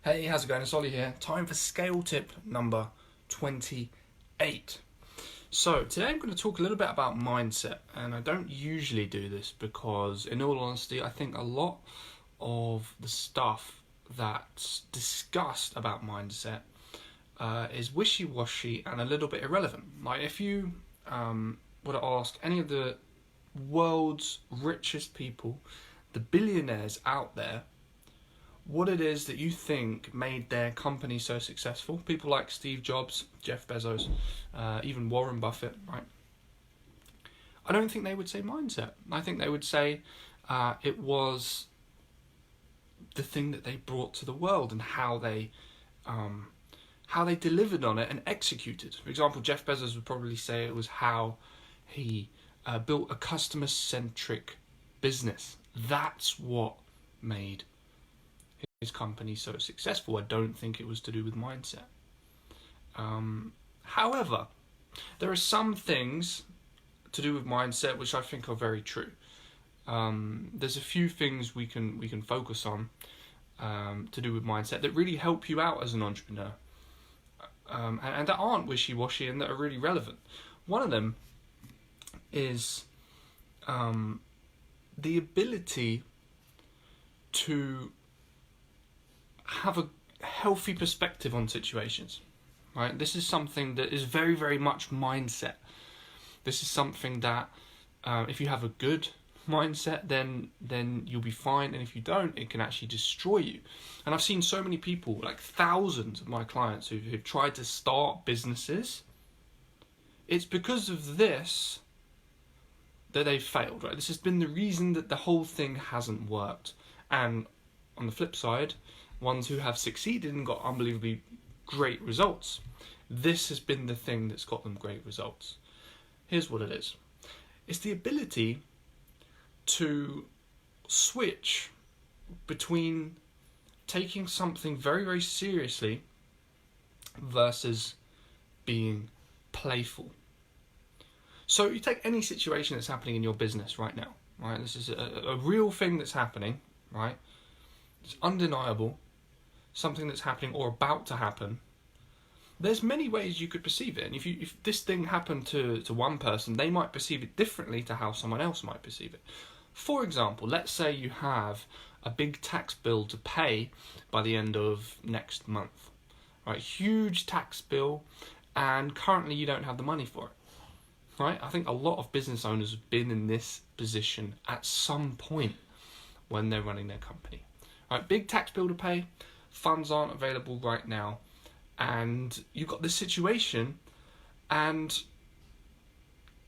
Hey, how's it going? It's Ollie here. Time for scale tip number 28. So, today I'm going to talk a little bit about mindset, and I don't usually do this because, in all honesty, I think a lot of the stuff that's discussed about mindset is wishy-washy and a little bit irrelevant. Like, if you were to ask any of the world's richest people, the billionaires out there, what it is that you think made their company so successful. People like Steve Jobs, Jeff Bezos, even Warren Buffett, right? I don't think they would say mindset. I think they would say it was the thing that they brought to the world and how they delivered on it and executed. For example, Jeff Bezos would probably say it was how he built a customer-centric business. That's what made his company so successful. I don't think it was to do with mindset. However, there are some things to do with mindset which I think are very true. There's a few things we can focus on to do with mindset that really help you out as an entrepreneur, and that aren't wishy-washy and that are really relevant. One of them is the ability to have a healthy perspective on situations, right? This is something that is very, very much mindset. This is something that if you have a good mindset, then you'll be fine, and if you don't, it can actually destroy you. And I've seen so many people, like thousands of my clients who've tried to start businesses. It's because of this that they've failed, right? This has been the reason that the whole thing hasn't worked. And on the flip side, ones who have succeeded and got unbelievably great results, this has been the thing that's got them great results. Here's what it is. It's the ability to switch between taking something very, very seriously versus being playful. So you take any situation that's happening in your business right now, right? This is a real thing that's happening, right? It's undeniable, something that's happening or about to happen. There's many ways you could perceive it, and if this thing happened to one person, they might perceive it differently to how someone else might perceive it. For example, let's say you have a big tax bill to pay by the end of next month, right? Huge tax bill, and currently you don't have the money for it, right? I think a lot of business owners have been in this position at some point when they're running their company. Right, big tax bill to pay, funds aren't available right now, and you've got this situation, and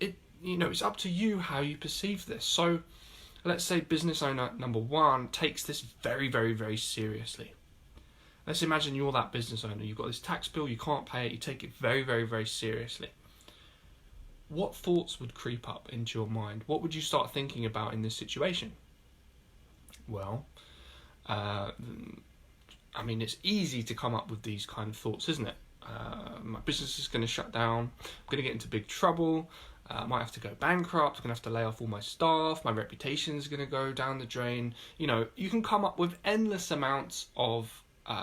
it's up to you how you perceive this. So let's say business owner number one takes this very, very, very seriously. Let's imagine you're that business owner. You've got this tax bill, you can't pay it, you take it very, very, very seriously. What thoughts would creep up into your mind? What would you start thinking about in this situation? Well, it's easy to come up with these kind of thoughts, isn't it? My business is going to shut down. I'm going to get into big trouble. I might have to go bankrupt. I'm going to have to lay off all my staff. My reputation is going to go down the drain. You can come up with endless amounts of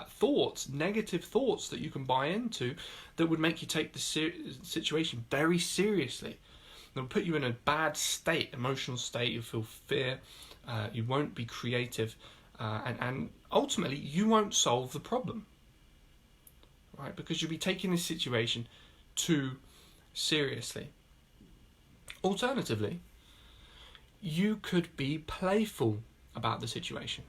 thoughts, negative thoughts that you can buy into that would make you take the situation very seriously. They'll put you in a bad state, emotional state. You'll feel fear. You won't be creative. And ultimately, you won't solve the problem, right? Because you'll be taking this situation too seriously. Alternatively, you could be playful about the situation,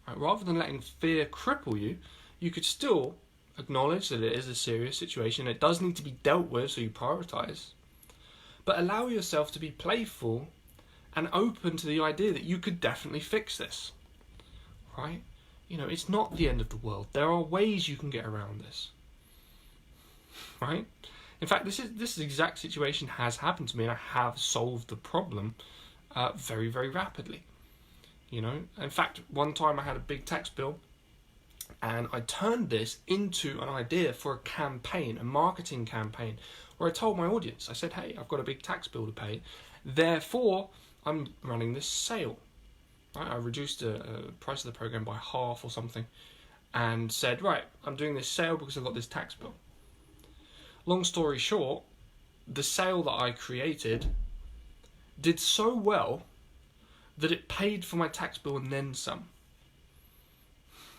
right? Rather than letting fear cripple you, you could still acknowledge that it is a serious situation. It does need to be dealt with, so you prioritize. But allow yourself to be playful and open to the idea that you could definitely fix this. Right? It's not the end of the world. There are ways you can get around this. Right? In fact, this exact situation has happened to me, and I have solved the problem very, very rapidly. In fact, one time I had a big tax bill, and I turned this into an idea for a campaign, a marketing campaign, where I told my audience, I said, hey, I've got a big tax bill to pay, therefore I'm running this sale. Right? I reduced the price of the program by half or something, and said, right, I'm doing this sale because I've got this tax bill. Long story short, the sale that I created did so well that it paid for my tax bill and then some.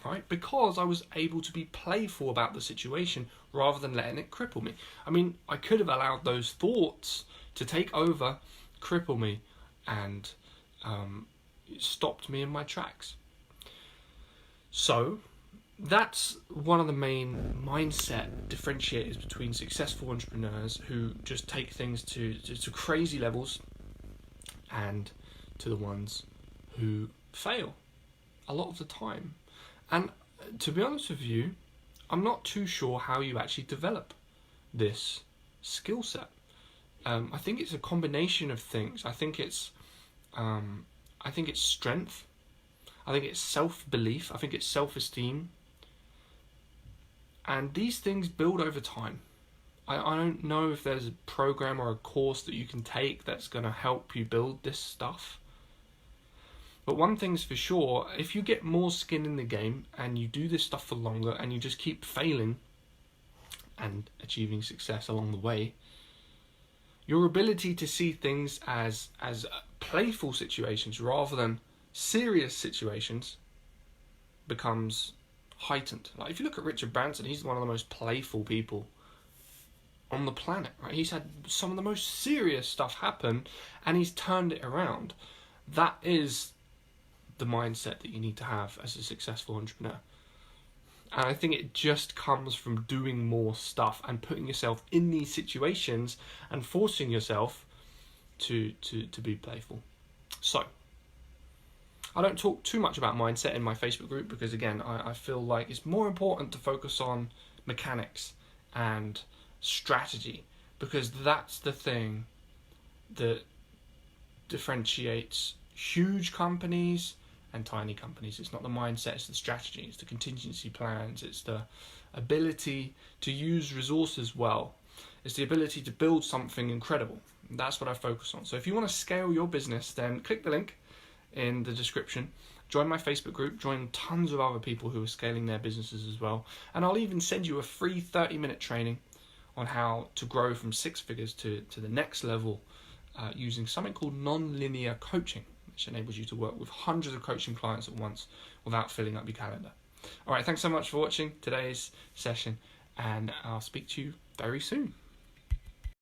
Right? Because I was able to be playful about the situation rather than letting it cripple me. I mean, I could have allowed those thoughts to take over, cripple me, and it stopped me in my tracks. So that's one of the main mindset differentiators between successful entrepreneurs who just take things to crazy levels and to the ones who fail a lot of the time. And to be honest with you, I'm not too sure how you actually develop this skill set. I think it's a combination of things. I think it's strength. I think it's self-belief. I think it's self-esteem. And these things build over time. I don't know if there's a program or a course that you can take that's going to help you build this stuff. But one thing's for sure, if you get more skin in the game and you do this stuff for longer and you just keep failing and achieving success along the way, your ability to see things as playful situations rather than serious situations becomes heightened. Like if you look at Richard Branson, he's one of the most playful people on the planet, right? He's had some of the most serious stuff happen and he's turned it around. That is the mindset that you need to have as a successful entrepreneur. And I think it just comes from doing more stuff and putting yourself in these situations and forcing yourself to be playful. So, I don't talk too much about mindset in my Facebook group because, again, I feel like it's more important to focus on mechanics and strategy, because that's the thing that differentiates huge companies and tiny companies. It's not the mindset, it's the strategy, it's the contingency plans, it's the ability to use resources well, it's the ability to build something incredible. That's what I focus on. So if you want to scale your business, then click the link in the description, join my Facebook group, join tons of other people who are scaling their businesses as well, and I'll even send you a free 30-minute training on how to grow from 6 figures to the next level using something called non-linear coaching, which enables you to work with hundreds of coaching clients at once without filling up your calendar. All right, thanks so much for watching today's session, and I'll speak to you very soon.